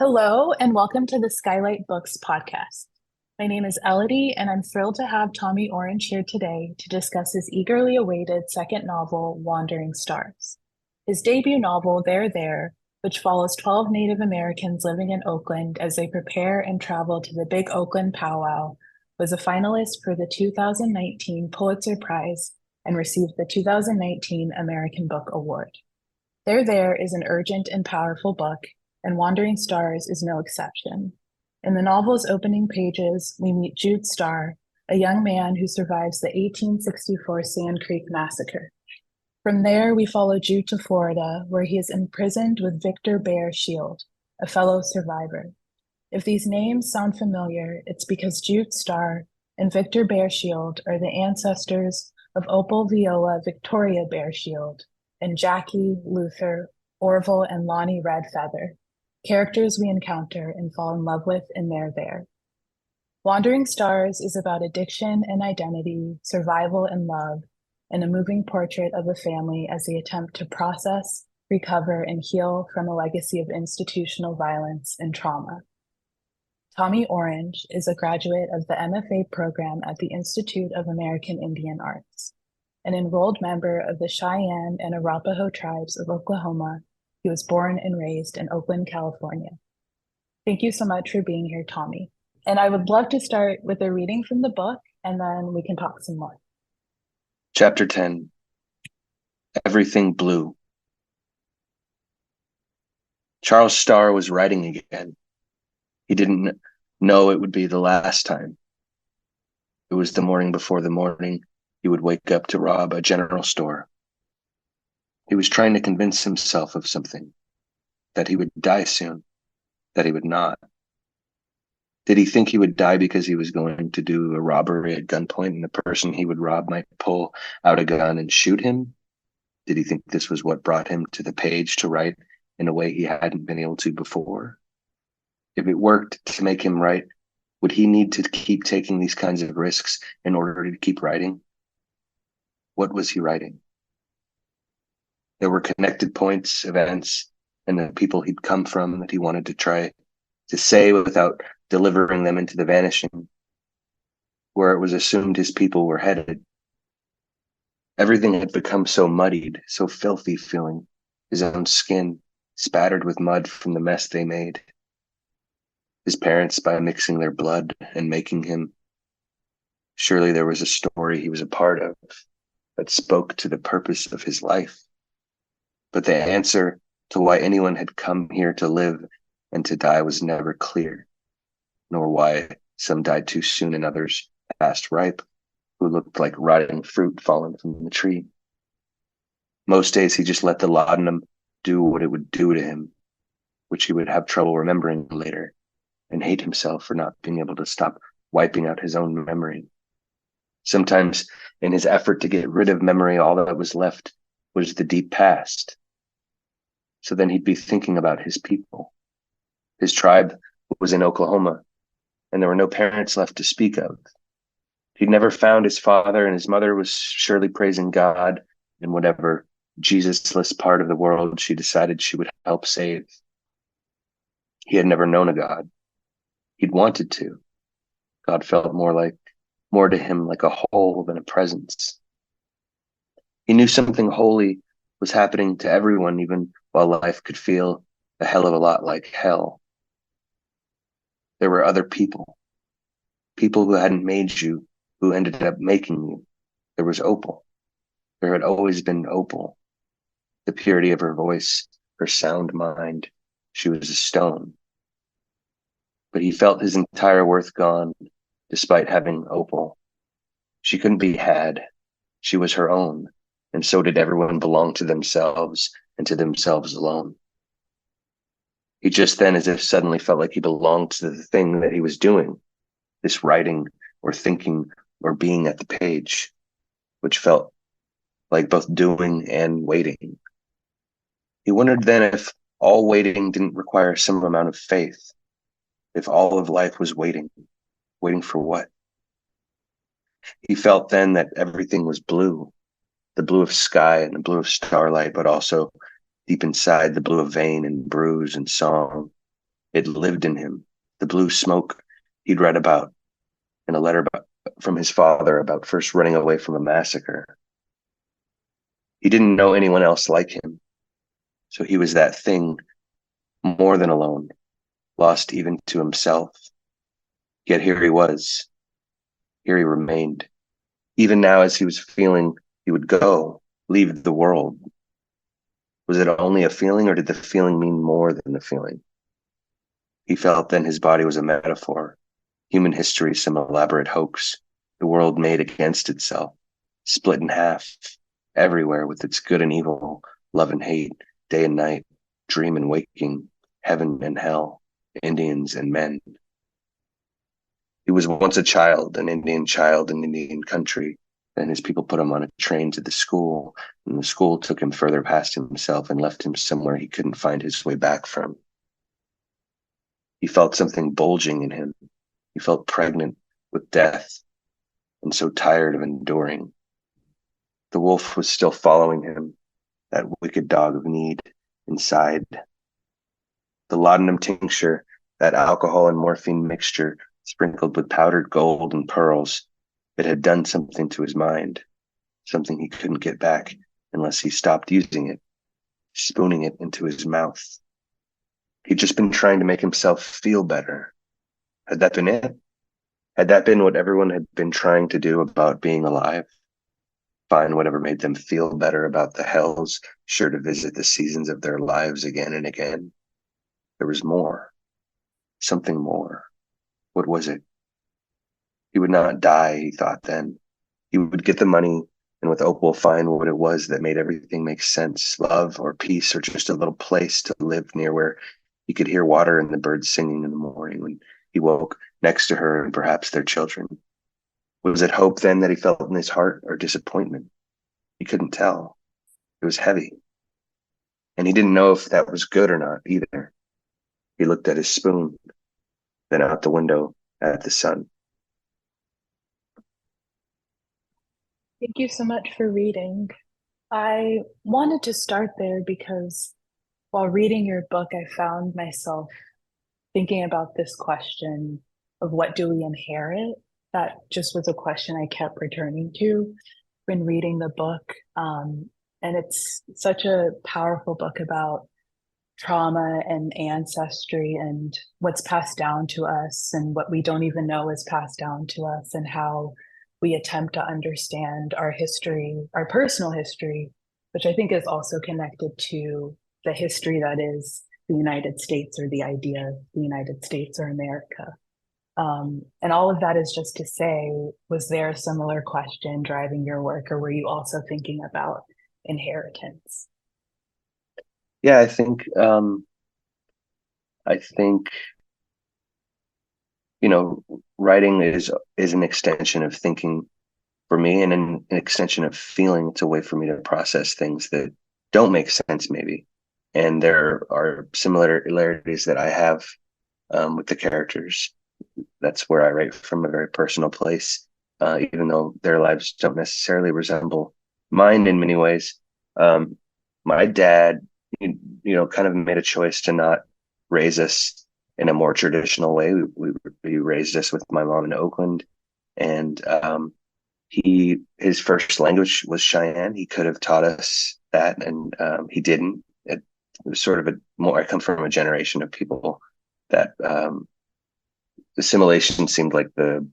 Hello, and welcome to the Skylight Books podcast. My name is Elodie, and I'm thrilled to have Tommy Orange here today to discuss his eagerly awaited second novel, Wandering Stars. His debut novel, There, which follows 12 Native Americans living in Oakland as they prepare and travel to the Big Oakland Powwow, was a finalist for the 2019 Pulitzer Prize and received the 2019 American Book Award. There is an urgent and powerful book, and Wandering Stars is no exception. In the novel's opening pages, we meet Jude Starr, a young man who survives the 1864 Sand Creek Massacre. From there, we follow Jude to Florida, where he is imprisoned with Victor Bear Shield, a fellow survivor. If these names sound familiar, it's because Jude Starr and Victor Bear Shield are the ancestors of Opal Viola Victoria Bear Shield and Jackie, Luther, Orville, and Lonnie Redfeather, characters we encounter and fall in love with in There. Wandering Stars is about addiction and identity, survival and love, and a moving portrait of a family as they attempt to process, recover, and heal from a legacy of institutional violence and trauma. Tommy Orange is a graduate of the MFA program at the Institute of American Indian Arts. An enrolled member of the Cheyenne and Arapaho tribes of Oklahoma, he was born and raised in Oakland, California. Thank you so much for being here, Tommy. And I would love to start with a reading from the book, and then we can talk some more. Chapter 10. Everything Blue. Charles Starr was writing again. He didn't know it would be the last time. It was the morning before the morning he would wake up to rob a general store. He was trying to convince himself of something, that he would die soon, that he would not. Did he think he would die because he was going to do a robbery at gunpoint and the person he would rob might pull out a gun and shoot him? Did he think this was what brought him to the page to write in a way he hadn't been able to before? If it worked to make him write, would he need to keep taking these kinds of risks in order to keep writing? What was he writing? There were connected points, events, and the people he'd come from that he wanted to try to say without delivering them into the vanishing, where it was assumed his people were headed. Everything had become so muddied, so filthy feeling, his own skin spattered with mud from the mess they made. His parents by mixing their blood and making him. Surely there was a story he was a part of that spoke to the purpose of his life. But the answer to why anyone had come here to live and to die was never clear, nor why some died too soon and others past ripe, who looked like rotting fruit fallen from the tree. Most days he just let the laudanum do what it would do to him, which he would have trouble remembering later, and hate himself for not being able to stop wiping out his own memory. Sometimes, in his effort to get rid of memory, all that was left was the deep past. So then he'd be thinking about his people. His tribe was in Oklahoma, and there were no parents left to speak of. He'd never found his father, and his mother was surely praising God in whatever Jesus-less part of the world she decided she would help save. He had never known a God. He'd wanted to. God felt more to him like a whole than a presence. He knew something holy was happening to everyone, even while life could feel a hell of a lot like hell. There were other people who hadn't made you, who ended up making you. There was Opal. There had always been Opal. The purity of her voice, her sound mind. She was a stone. But he felt his entire worth gone, despite having Opal. She couldn't be had. She was her own, and so did everyone belong to themselves and to themselves alone. He just then, as if suddenly, felt like he belonged to the thing that he was doing, this writing or thinking or being at the page, which felt like both doing and waiting. He wondered then if all waiting didn't require some amount of faith, if all of life was waiting for what? He felt then that everything was blue, the blue of sky and the blue of starlight, but also deep inside the blue of vein and bruise and song. It lived in him. The blue smoke he'd read about in a letter from his father about first running away from a massacre. He didn't know anyone else like him, so he was that thing more than alone, lost even to himself. Yet here he was. Here he remained. Even now, as he was feeling he would go, leave the world. Was it only a feeling, or did the feeling mean more than the feeling? He felt then his body was a metaphor, human history some elaborate hoax, the world made against itself, split in half, everywhere with its good and evil, love and hate, day and night, dream and waking, heaven and hell, Indians and men. He was once a child, an Indian child in Indian country. Then his people put him on a train to the school, and the school took him further past himself and left him somewhere he couldn't find his way back from. He felt something bulging in him. He felt pregnant with death and so tired of enduring. The wolf was still following him, that wicked dog of need inside. The laudanum tincture, that alcohol and morphine mixture sprinkled with powdered gold and pearls, it had done something to his mind, something he couldn't get back unless he stopped using it, spooning it into his mouth. He'd just been trying to make himself feel better. Had that been it? Had that been what everyone had been trying to do about being alive? Find whatever made them feel better about the hells, sure to visit the seasons of their lives again and again. There was more, something more. What was it? He would not die, he thought then. He would get the money, and with Opal find what it was that made everything make sense, love or peace or just a little place to live near where he could hear water and the birds singing in the morning when he woke next to her and perhaps their children. Was it hope then that he felt in his heart, or disappointment? He couldn't tell. It was heavy. And he didn't know if that was good or not either. He looked at his spoon, then out the window at the sun. Thank you so much for reading. I wanted to start there because while reading your book, I found myself thinking about this question of what do we inherit? That just was a question I kept returning to when reading the book. And it's such a powerful book about trauma and ancestry and what's passed down to us and what we don't even know is passed down to us, and how we attempt to understand our history, our personal history, which I think is also connected to the history that is the United States, or the idea of the United States or America. And all of that is just to say, was there a similar question driving your work, or were you also thinking about inheritance? Yeah, I think writing is an extension of thinking for me, and an extension of feeling. It's a way for me to process things that don't make sense, maybe. And there are similarities that I have with the characters. That's where I write from a very personal place, even though their lives don't necessarily resemble mine in many ways. Um, my dad, kind of made a choice to not raise us in a more traditional way. We raised us with my mom in Oakland, and his first language was Cheyenne. He could have taught us that, and he didn't. It was sort of I come from a generation of people that assimilation seemed like the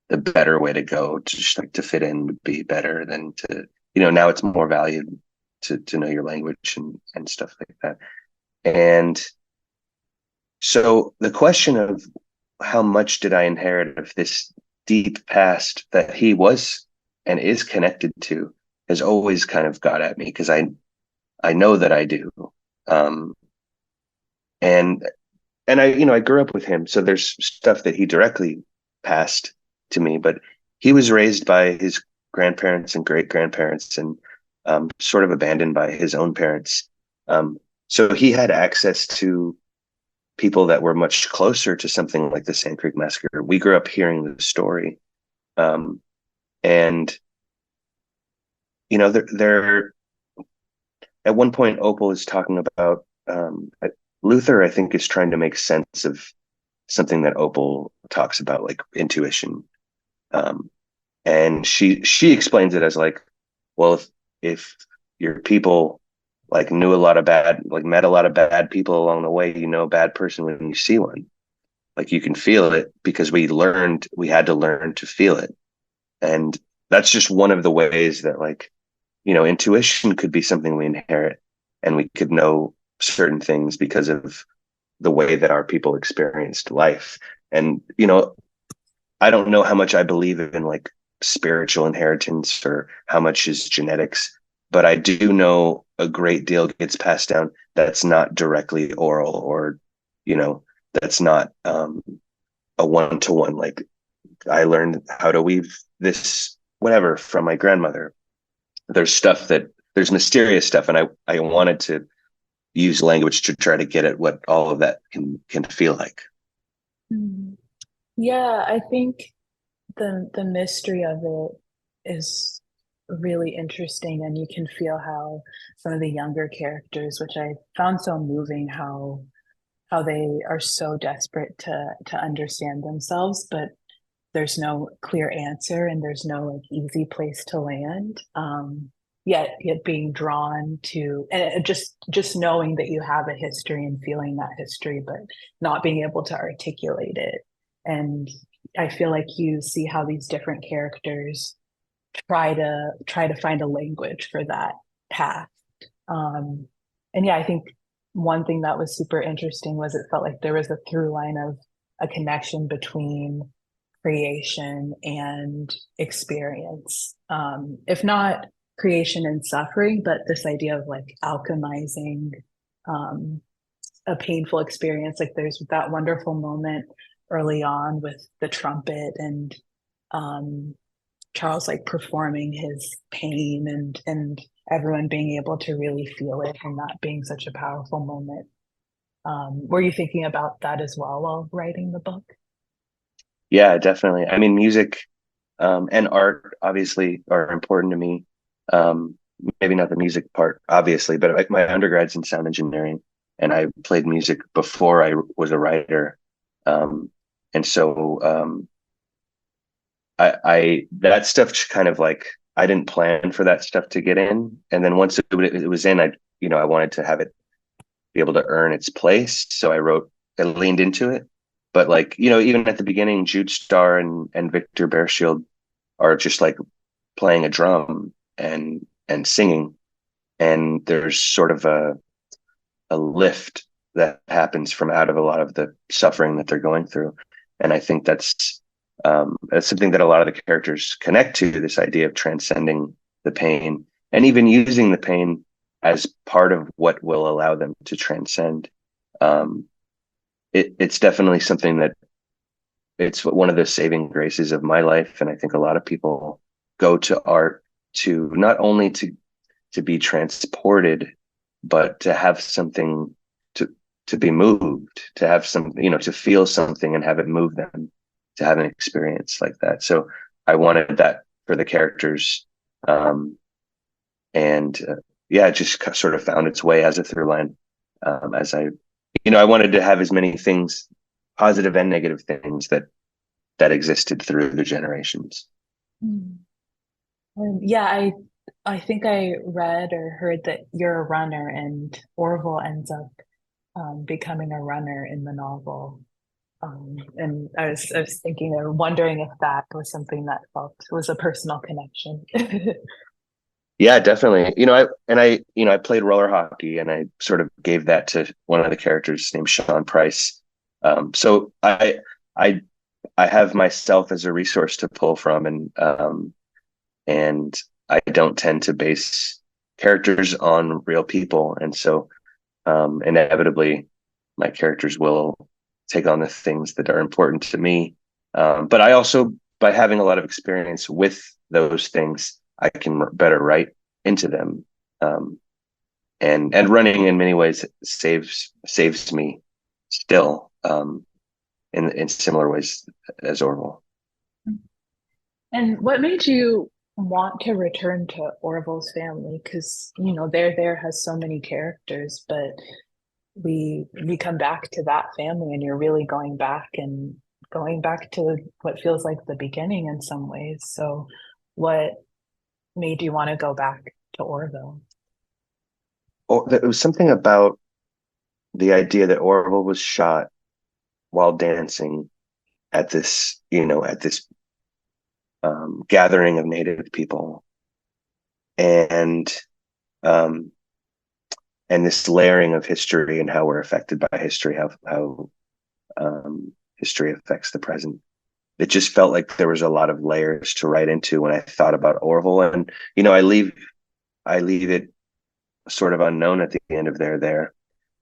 better way to go, to just like to fit in would be better than to, now it's more valued to know your language and stuff like that. And so the question of how much did I inherit of this deep past that he was and is connected to has always kind of got at me, because I know that I do. Um, and I grew up with him, so there's stuff that he directly passed to me, but he was raised by his grandparents and great grandparents, and sort of abandoned by his own parents. So he had access to people that were much closer to something like the Sand Creek Massacre. We grew up hearing the story, and there at one point Opal is talking about Luther, I think, is trying to make sense of something that Opal talks about, like intuition. Um, and she explains it as like, well, if your people like knew a lot of bad, like met a lot of bad people along the way, you know, a bad person when you see one, like you can feel it because we had to learn to feel it. And that's just one of the ways that like, you know, intuition could be something we inherit, and we could know certain things because of the way that our people experienced life. And, you know, I don't know how much I believe in like spiritual inheritance or how much is genetics, but I do know a great deal gets passed down that's not directly oral, or, you know, that's not a one to one. Like I learned how to weave this whatever from my grandmother. There's mysterious stuff, and I wanted to use language to try to get at what all of that can feel like. Mm. Yeah, I think the mystery of it is really interesting, and you can feel how some of the younger characters, which I found so moving, how they are so desperate to understand themselves, but there's no clear answer and there's no like easy place to land. Yet being drawn to, and just knowing that you have a history and feeling that history, but not being able to articulate it. And I feel like you see how these different characters try to find a language for that path. Um, and yeah, I think one thing that was super interesting was it felt like there was a through line of a connection between creation and experience. If not creation and suffering, but this idea of like alchemizing um, a painful experience. Like there's that wonderful moment early on with the trumpet and um, Charles like performing his pain and everyone being able to really feel it and that being such a powerful moment. Were you thinking about that as well while writing the book? Yeah, definitely. I mean, music and art obviously are important to me. Um, Maybe not the music part, obviously, but like my undergrad's in sound engineering, and I played music before I was a writer. Um, and so I that stuff kind of like I didn't plan for that stuff to get in, and then once it was in, I wanted to have it be able to earn its place, so I leaned into it. But like even at the beginning, Jude Starr and Victor Bearshield are just like playing a drum and singing, and there's sort of a lift that happens from out of a lot of the suffering that they're going through. And I think that's something that a lot of the characters connect to, this idea of transcending the pain and even using the pain as part of what will allow them to transcend. um, it's definitely something that it's one of the saving graces of my life, and I think a lot of people go to art to not only to be transported, but to have something to to be moved, to have some, to feel something and have it move them, to have an experience like that. So I wanted that for the characters, um, and yeah, it just sort of found its way as a through line. As I wanted to have as many things, positive and negative things that existed through the generations. Mm. Yeah, I think I read or heard that you're a runner, and Orville ends up becoming a runner in the novel. And I was thinking or wondering if that was something that felt was a personal connection. Yeah, definitely. I played roller hockey, and I sort of gave that to one of the characters named Sean Price. So I I have myself as a resource to pull from, and I don't tend to base characters on real people, and so inevitably my characters will take on the things that are important to me. But I also, by having a lot of experience with those things, I can better write into them. Um, and running in many ways saves me still, in similar ways as Orville. And what made you want to return to Orville's family? Because, There There has so many characters, but we come back to that family, and you're really going back to what feels like the beginning in some ways. So what made you want to go back to Orville? Or there was something about the idea that Orville was shot while dancing at this gathering of Native people, and um, and this layering of history and how we're affected by history, how history affects the present. It just felt like there was a lot of layers to write into when I thought about Orville, and I leave it sort of unknown at the end of there.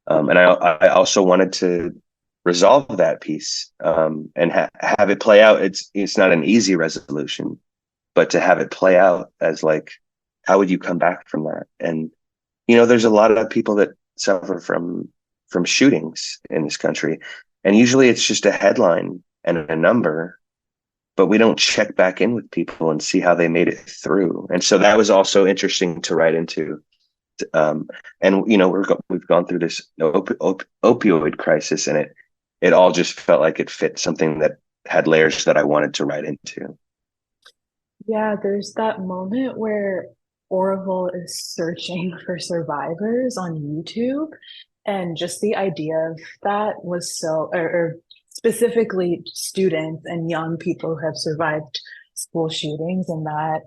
And I also wanted to resolve that piece, and have it play out. It's not an easy resolution, but to have it play out as like, how would you come back from that? And there's a lot of people that suffer from shootings in this country, and usually it's just a headline and a number, but we don't check back in with people and see how they made it through. And so that was also interesting to write into. um, and we've gone through this opioid crisis, and it all just felt like it fit something that had layers that I wanted to write into. Yeah, there's that moment where Orville is searching for survivors on YouTube. And just the idea of that was or specifically students and young people who have survived school shootings. And that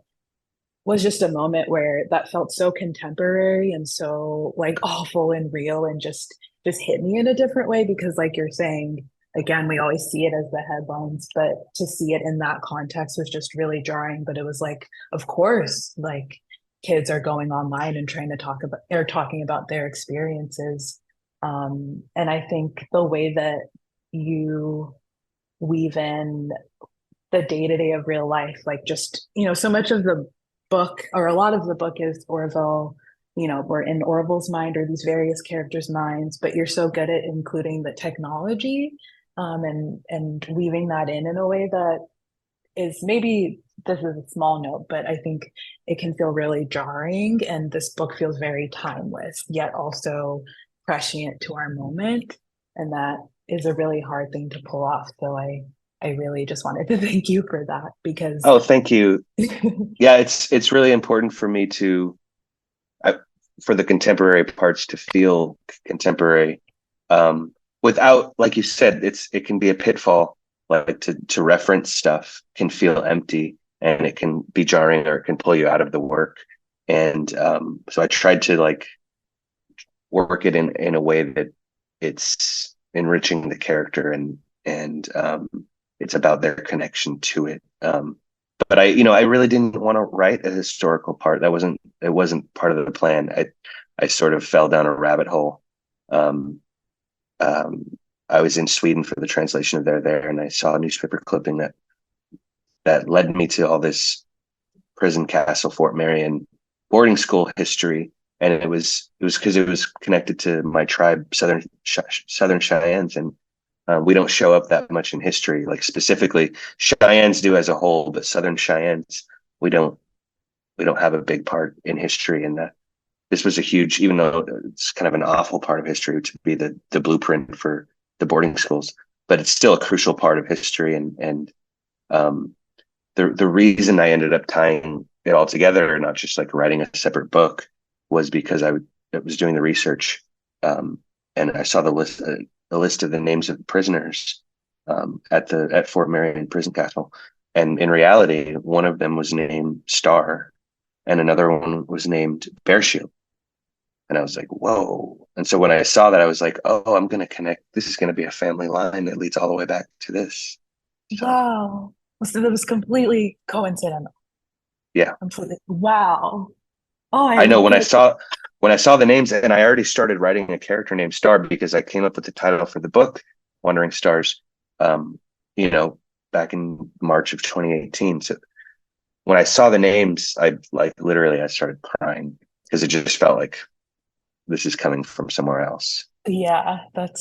was just a moment where that felt so contemporary and so like awful and real, and just hit me in a different way, because like you're saying, again, we always see it as the headlines, but to see it in that context was just really jarring. But it was like, of course, like kids are going online and trying to talk about or talking about their experiences. And I think the way that you weave in the day to day of real life. Like just, so much of the book, or a lot of the book, is Orville. We're in Orville's mind, or these various characters' minds, but you're so good at including the technology, and weaving that in a way that is, maybe this is a small note, but I think it can feel really jarring. And this book feels very timeless, yet also prescient to our moment. And that is a really hard thing to pull off. So I really just wanted to thank you for that, because Oh, thank you. Yeah, it's really important for me I, for the contemporary parts to feel contemporary, without, like you said, it can be a pitfall, like to reference stuff can feel empty, and it can be jarring, or it can pull you out of the work. And so I tried to like work it in a way that it's enriching the character, and it's about their connection to it. But I really didn't want to write a historical part. It wasn't part of the plan. I sort of fell down a rabbit hole. Um, um, I was in Sweden for the translation of There, and I saw a newspaper clipping that led me to all this prison, castle, Fort Marion boarding school history. And it was because it was connected to my tribe, Southern Cheyennes, and we don't show up that much in history. Like specifically, Cheyennes do as a whole, but Southern Cheyennes, we don't we don't have a big part in history. And this was a huge, even though it's kind of an awful part of history to be the blueprint for the boarding schools, but it's still a crucial part of history. And um, the reason I ended up tying it all together, not just like writing a separate book, was because I was doing the research, um, and I saw the list of the names of the prisoners, at Fort Marion Prison Castle, and in reality, one of them was named Star, and another one was named Bearshield. And I was like, whoa. And so when I saw that, I was like, oh, I'm going to connect. This is going to be a family line that leads all the way back to this. So, wow. So that was completely coincidental. yeah. Completely. Wow. Oh, I I know love it. when I saw the names, and I already started writing a character named Star because I came up with the title for the book, Wandering Stars, um, you know, back in March of 2018. So when I saw the names, I like literally I started crying because it just felt like this is coming from somewhere else. Yeah, that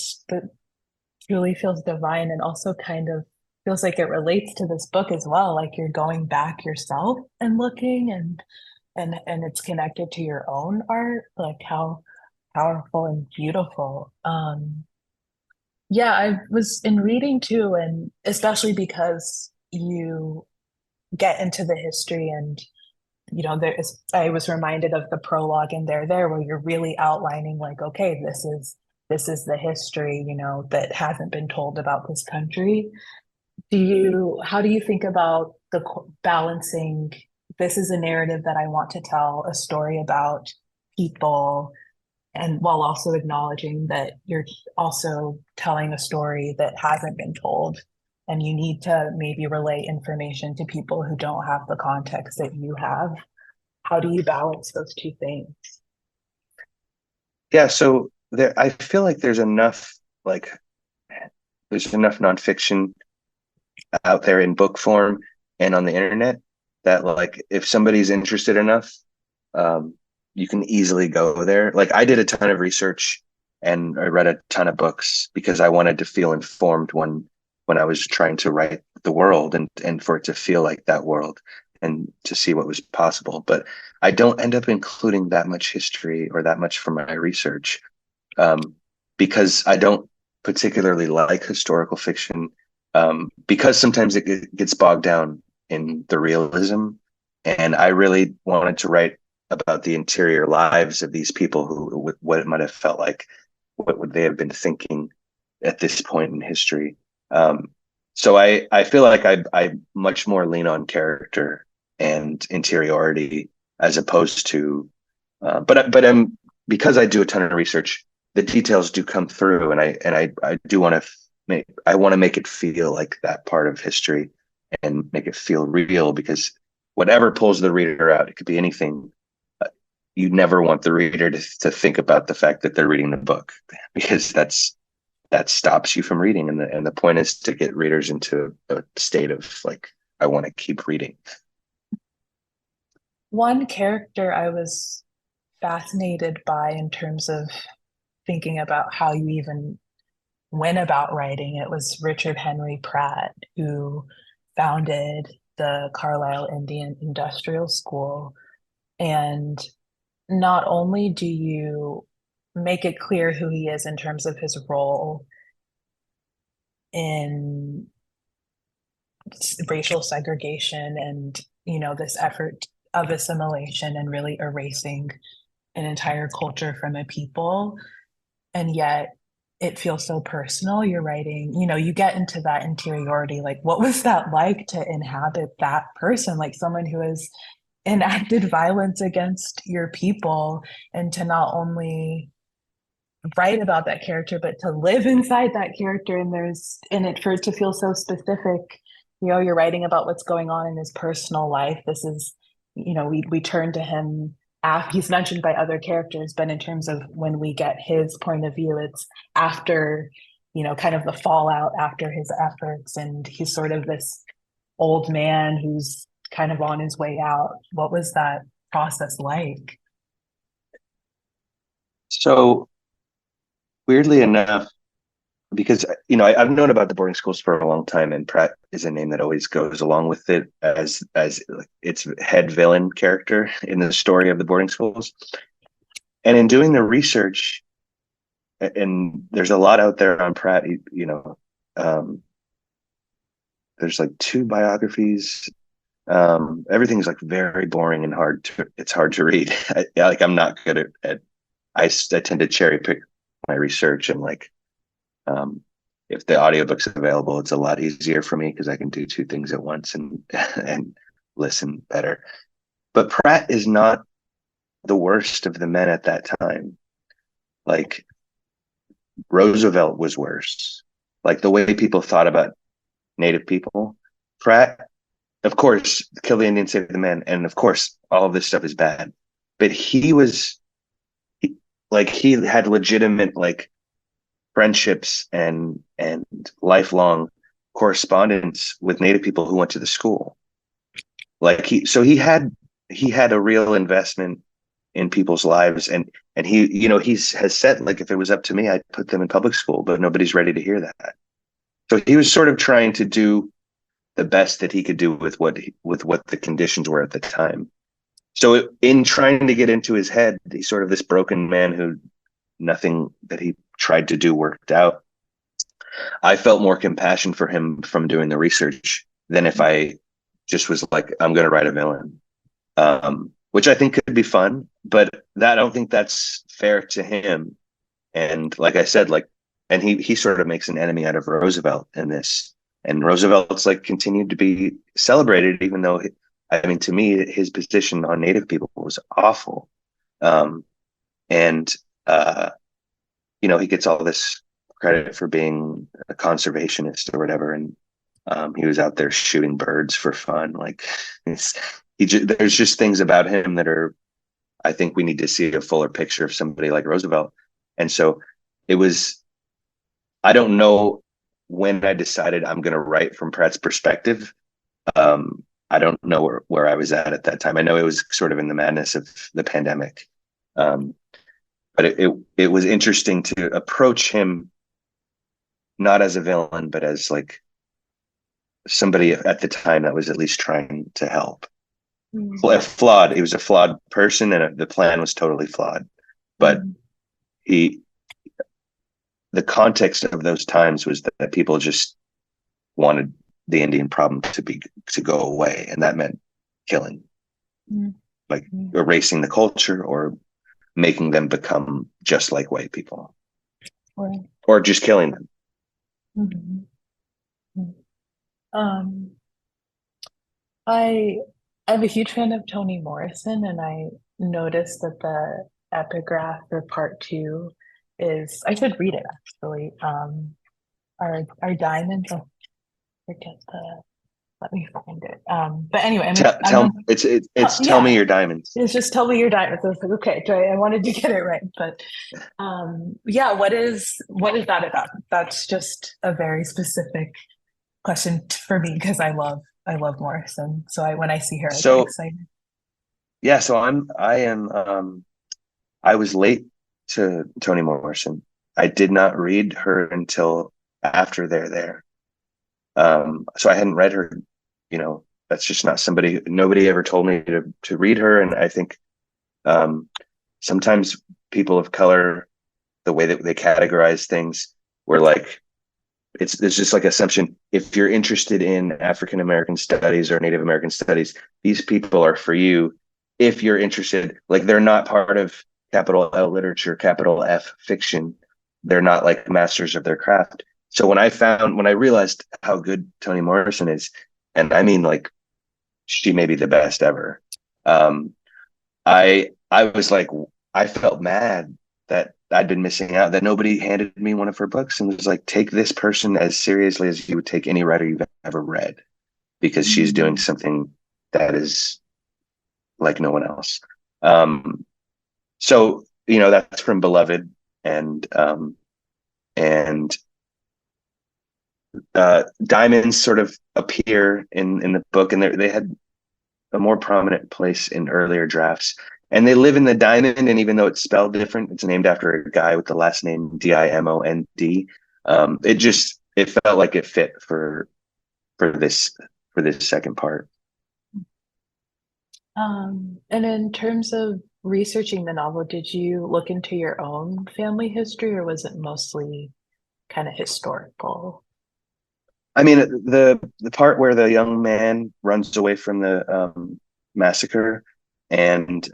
truly feels divine, and also kind of feels like it relates to this book as well. Like you're going back yourself and looking, and it's connected to your own art, like how powerful and beautiful. Yeah, I was in reading too, and especially because you get into the history and there is I was reminded of the prologue in there where you're really outlining like, okay, this is the history, that hasn't been told about this country. How do you think about balancing, this is a narrative that I want to tell a story about people, and while also acknowledging that you're also telling a story that hasn't been told, and you need to maybe relay information to people who don't have the context that you have? How do you balance those two things? Yeah, so I feel like like there's enough nonfiction out there in book form and on the internet that like if somebody's interested enough, um, you can easily go there. Like I did a ton of research and I read a ton of books because I wanted to feel informed when I was trying to write the world and for it to feel like that world and to see what was possible. But I don't end up including that much history or that much from my research, um, because I don't particularly like historical fiction, because sometimes it gets bogged down in the realism. And I really wanted to write about the interior lives of these people who, what it might have felt like, what would they have been thinking at this point in history. Um, so I feel like I much more lean on character and interiority as opposed to, but I'm because I do a ton of research, the details do come through, and I do want to make it feel like that part of history and make it feel real because whatever pulls the reader out, it could be anything. You never want the reader to think about the fact that they're reading the book because that stops you from reading, and the point is to get readers into a state of like, I want to keep reading. One character I was fascinated by in terms of thinking about how you even went about writing it was Richard Henry Pratt, who founded the Carlisle Indian Industrial School. And not only do you make it clear who he is in terms of his role in racial segregation and, this effort of assimilation and really erasing an entire culture from a people, and yet it feels so personal. You're writing, you get into that interiority, like what was that like to inhabit that person, like someone who has enacted violence against your people, and to not only write about that character but to live inside that character, and for it to feel so specific. You're writing about what's going on in his personal life. This is, we turn to him after he's mentioned by other characters, but in terms of when we get his point of view, it's after, kind of the fallout after his efforts, and he's sort of this old man who's kind of on his way out. What was that process like? So weirdly enough, because I've known about the boarding schools for a long time, and Pratt is a name that always goes along with it as its head villain character in the story of the boarding schools. And in doing the research, and there's a lot out there on Pratt, um, there's like two biographies. Everything's like very boring and it's hard to read. I'm not good I tend to cherry pick my research, and like, if the audiobook's available, it's a lot easier for me because I can do two things at once and and listen better. But Pratt is not the worst of the men at that time. Like Roosevelt was worse. Like the way people thought about Native people. Pratt, of course, kill the Indian, save the man, and of course, all of this stuff is bad. But he had legitimate like friendships and lifelong correspondence with Native people who went to the school. Like he had a real investment in people's lives, and he has said, like, if it was up to me, I'd put them in public school, but nobody's ready to hear that. So he was sort of trying to do the best that he could do with what the conditions were at the time. So in trying to get into his head, he's sort of this broken man who nothing that he tried to do worked out. I felt more compassion for him from doing the research than if I just was like, I'm going to write a villain, which I think could be fun, but I don't think that's fair to him. And like I said, like, and he sort of makes an enemy out of Roosevelt in this, and Roosevelt's like continued to be celebrated, even though, I mean, to me, his position on Native people was awful. Um, and, he gets all this credit for being a conservationist or whatever. And he was out there shooting birds for fun. Like, there's just things about him that are, I think we need to see a fuller picture of somebody like Roosevelt. And so it was, I don't know when I decided I'm going to write from Pratt's perspective. I don't know where I was at that time. I know it was sort of in the madness of the pandemic. But it was interesting to approach him not as a villain, but as like somebody at the time that was at least trying to help. Flawed. He was a flawed person, and the plan was totally flawed. But the context of those times was that people just wanted the Indian problem to go away, and that meant killing, like erasing the culture or making them become just like white people, or just killing them. I'm a huge fan of Toni Morrison, and I noticed that the epigraph for part two is, I should read it actually. Our diamonds, oh, forget let me find it. But anyway, tell me your diamonds. It's just tell me your diamonds. I was like, okay, I wanted to get it right, but yeah, what is that about? That's just a very specific question for me because I love Morrison. So when I see her, I get excited. Yeah, so I was late to Toni Morrison. I did not read her until after They're There. So I hadn't read her, that's just not nobody ever told me to read her. And I think sometimes people of color, the way that they categorize things, were like, it's just like assumption. If you're interested in African American studies or Native American studies, these people are for you. If you're interested, like, they're not part of capital L literature, capital F fiction. They're not like masters of their craft. So when I realized how good Toni Morrison is, and I mean, like, she may be the best ever. I was like, I felt mad that I'd been missing out, that nobody handed me one of her books and was like, take this person as seriously as you would take any writer you've ever read, because she's doing something that is like no one else. So, that's from Beloved, and diamonds sort of appear in the book, and they had a more prominent place in earlier drafts. And they live in the diamond, and even though it's spelled different, it's named after a guy with the last name Dimond. It felt like it fit for this second part. And in terms of researching the novel, did you look into your own family history, or was it mostly kind of historical? I mean, the part where the young man runs away from the massacre and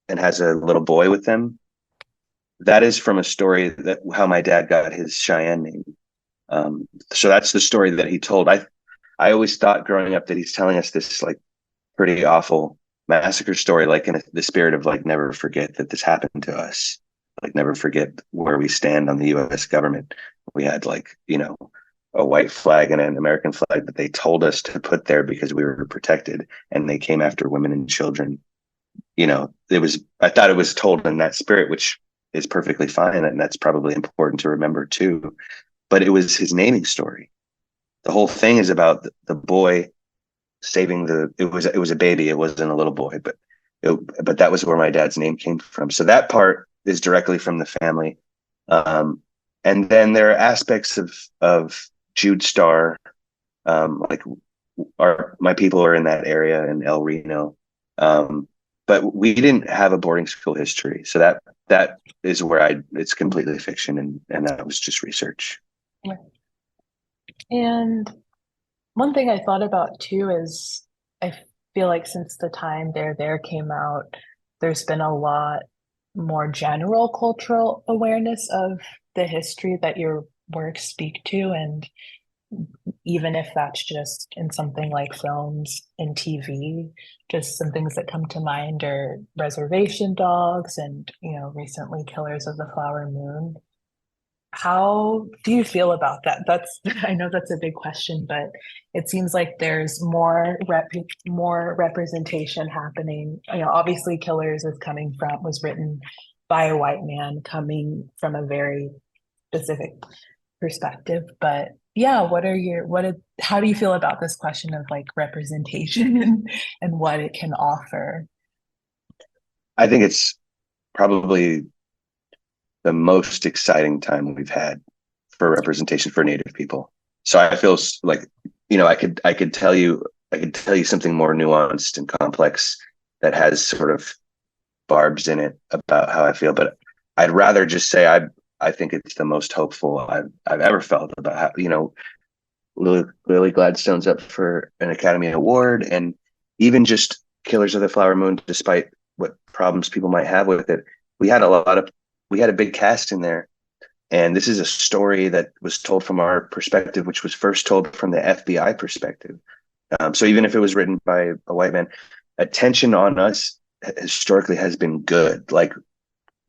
has a little boy with them, that is from a story that how my dad got his Cheyenne name. So that's the story that he told. I always thought growing up that he's telling us this like pretty awful massacre story, like in the spirit of like, never forget that this happened to us. Like, never forget where we stand on the U.S. government. We had like, a white flag and an American flag that they told us to put there because we were protected, and they came after women and children. I thought it was told in that spirit, which is perfectly fine, and that's probably important to remember too. But it was his naming story. The whole thing is about the boy saving it was a baby. It wasn't a little boy, but that was where my dad's name came from. So that part is directly from the family. And then there are aspects of Jude Star, like my people are in that area in El Reno. But we didn't have a boarding school history. So that is where it's completely fiction, and that was just research. Yeah. And one thing I thought about too is I feel like since the time There came out, there's been a lot more general cultural awareness of the history that your works speak to. And even if that's just in something like films and TV, just some things that come to mind are Reservation Dogs and, recently Killers of the Flower Moon. How do you feel about that? I know that's a big question, but it seems like there's more representation happening. Obviously Killers was written by a white man coming from a very specific perspective. But yeah, how do you feel about this question of like representation and what it can offer? I think it's probably the most exciting time we've had for representation for Native people. So I feel like, I could tell you something more nuanced and complex that has sort of barbs in it about how I feel, but I'd rather just say I think it's the most hopeful I've ever felt about how, Lily Gladstone's up for an Academy Award, and even just Killers of the Flower Moon, despite what problems people might have with it, we had a big cast in there. And this is a story that was told from our perspective, which was first told from the FBI perspective. So even if it was written by a white man, attention on us historically has been good. Like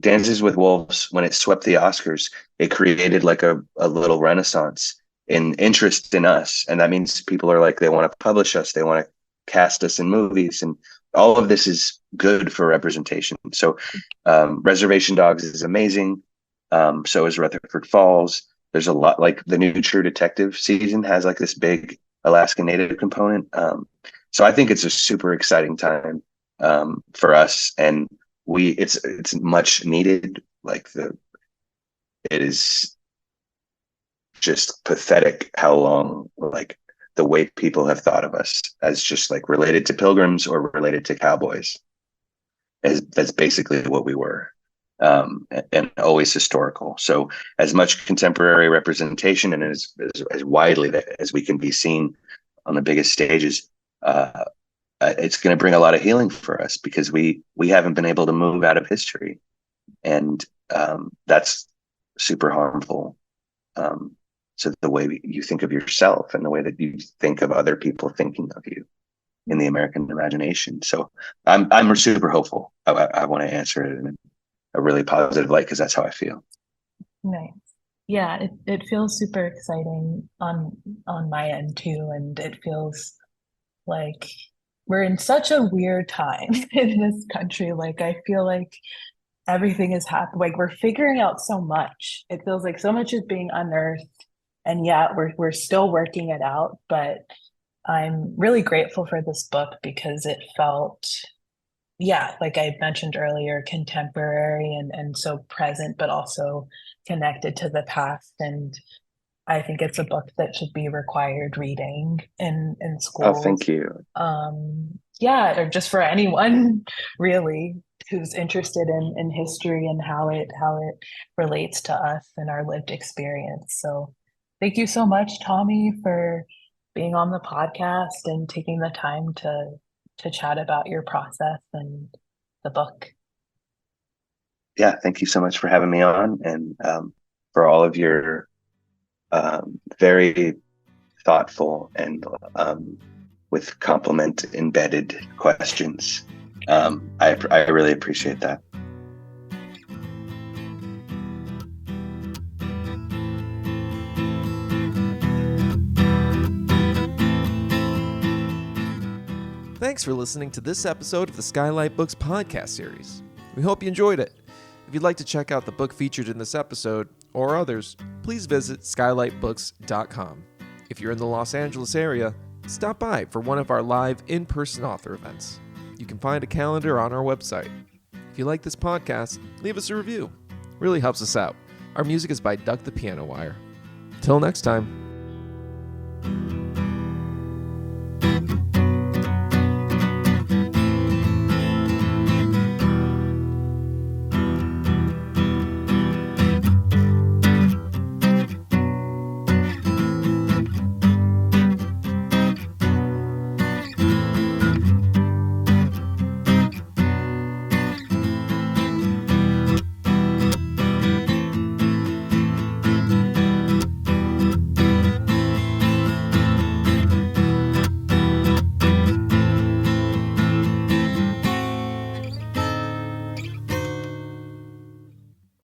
Dances with Wolves, when it swept the Oscars, it created like a little renaissance in interest in us. And that means people are like, they want to publish us, they want to cast us in movies. And all of this is good for representation. So Reservation Dogs is amazing. So is Rutherford Falls. There's a lot, like the new True Detective season has like this big Alaska Native component. So I think it's a super exciting time for us, and it's much needed. It is just pathetic how long, like, the way people have thought of us as just like related to pilgrims or related to cowboys. That's basically what we were, and always historical. So as much contemporary representation and as widely as we can be seen on the biggest stages, it's going to bring a lot of healing for us, because we haven't been able to move out of history, and that's super harmful. So the way you think of yourself and the way that you think of other people thinking of you in the American imagination. So I'm super hopeful. I want to answer it in a really positive light, because that's how I feel. Nice. Yeah, it feels super exciting on my end too, and it feels like we're in such a weird time in this country. Like I feel like everything is happening. Like we're figuring out so much. It feels like so much is being unearthed, and yet we're still working it out. But I'm really grateful for this book because it felt, yeah, like I mentioned earlier, contemporary and so present, but also connected to the past. And I think it's a book that should be required reading in Oh, schools. thank you. Yeah, or just for anyone really who's interested in history and how it relates to us and our lived experience. So thank you so much, Tommy, for being on the podcast and taking the time to chat about your process and the book. Yeah, thank you so much for having me on, and for all of your very thoughtful and with compliment embedded questions. I really appreciate that. Thanks for listening to this episode of the Skylight Books podcast series. We hope you enjoyed it. If you'd like to check out the book featured in this episode, or others, please visit skylightbooks.com. If you're in the Los Angeles area, stop by for one of our live in-person author events. You can find a calendar on our website. If you like this podcast, leave us a review. It really helps us out. Our music is by Duck the Piano Wire. Till next time.